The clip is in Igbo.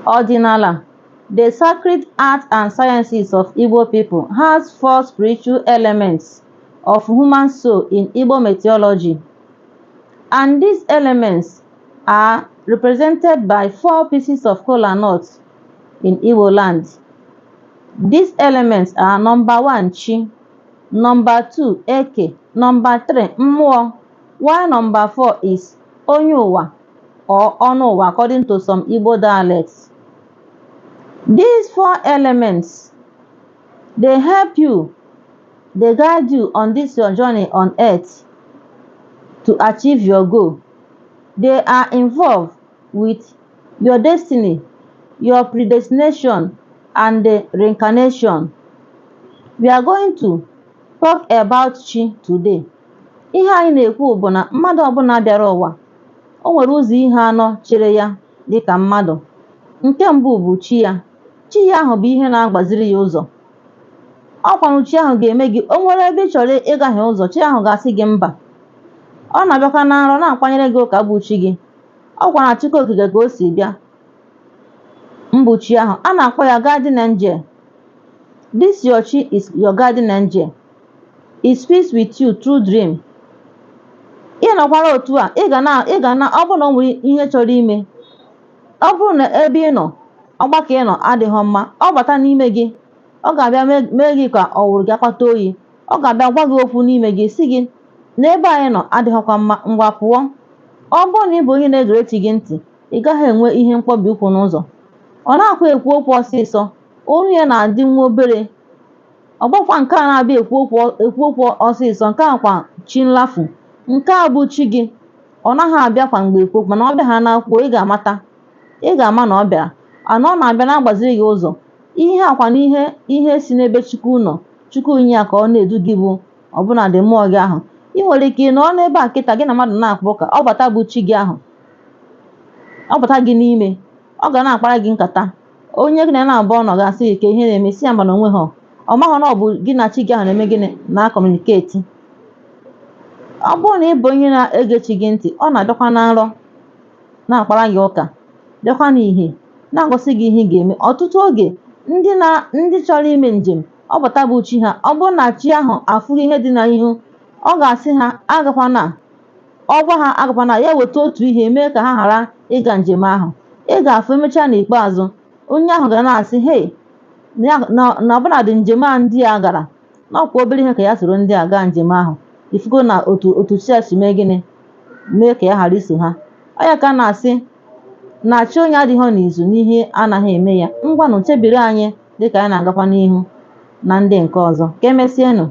Odinala, the sacred arts and sciences of Igbo people, has 4 spiritual elements of human soul in Igbo mythology, and these elements are represented by 4 pieces of kola nut in Igbo land. These elements are number 1, Chi, number 2, Eke, number 3, Mmụọ, while number 4 is Onye or Ọnụ according to some Igbo dialects. These 4 elements, they help you, they guide you on this your journey on earth to achieve your goal. They are involved with your destiny, your predestination, and the reincarnation. We are going to talk about Chi today. Ihe anyị na-ekwu bụ na mmadụ ọbụla bịara ụwa, o nwere ụzọ ihe anọ chere ya dịka mmadụ. Nke mbụ bụ chi ya. Chi ya ahụ bụ ihe na-agbaziri ya ụzọ. Ọkwanụ chi ahụ ga-eme gị, o nwere ebe ị chọrọ ịgaghị ụzọ, chi ahụ ga-asị gị mba. Ọ na-abịakwa na nrọ na-akwanyere gị ụka bụ chi gị. Ọkwa na Chukwu okike ka o si bịa. Mbụ chi ahụ, a na-akpọ ya guardian angel. This your chi is your guardian angel. It speaks with you through dream. Ị nọkwara otu a, ị ga na ọ bụrụ na o nwere ihe chọrọ ime, ọ bụrụ na ebe ị nọ, ọgbakọ ị nọ adịghị mma, ọ bata n'ime gị, ọ ga-abịa mee gị ka ọ wụrụ gị akpata oyi. Ọ ga-abịa gwa gị okwu n'ime gị sị gị n'ebe anyị nọ adịghịkwa mma, ngwa pụọ. Ọ bụrụ na ị bụ onye na-egere gị ntị, ị gaghị enwe ihe mkpọbi ụkwụ n'ụzọ. Ọ na-akwa ekwu okwu ọsịsọ, olu ya na-adị nwa obere. Ọgbakwa nke a na-abịa ekwu okwu ọsịsọ, nke a kwa chi nlafu. Nke a bụ chi gị. Ọ naghị abịa kwa mgbe ekwu, mana ọ bịa ha na-akwụ, ị ga-ama na ọ bịara. Ana ọ na-abịa na-agbaziri gị ụzọ. Ihe akwa na ihe si n'ebe Chukwu nọ, Chukwu nye ya ka ọ na-edu gị bụ ọbụna dị mmụọ gị ahụ. Ị nwere ike nọ n'ebe a kịta gị na mmadụ na-akpọ ụka, ọ bata bụ chi gị ahụ. Ọ bata gị n'ime, ọ ga na-akpara gị nkata. Onye gị na-abụ ọnọ ga-asị gị ka ihe na-eme, si ya mana onwe ha. Ọ maghị na ọ bụ gị na chi gị ahụ na-eme gịnị na-akọmuniketi. Ọ bụrụ na ị bụ onye na-ege chi gị ntị, ọ na-abịakwa na nrọ na-akpara gị ụka, bịakwa n'ihe na-agosi gị ihe ị ga-eme. Ọtụtụ oge ndị chọrọ ime njem, ọ bata bụ chi ha, ọ bụrụ na chi ahụ afụghị ihe dị n'ihu, ọ ga-asị ha agakwana, ọ gwa ha agakwana, ya weta otu ihe mee ka ha ghara ịga njem ahụ. Ị ga-afụ emechaa n'ikpeazụ, onye ahụ ga na-asị hei na ọbụna dị njem a ndị a gara, na ọkwa obere ihe ka ya soro ndị a gaa njem ahụ. Ifugo na otu chi si mee gịnị, mee ka ya ghara iso ha. Ọ ya ka a na-asị na chi onye adịghị n'izu n'ihe anaghị eme ya. Ngwanụ chebiri anyị dịka anyị na-agakwa n'ihu na ndị nke ọzọ. Ka emesienụ.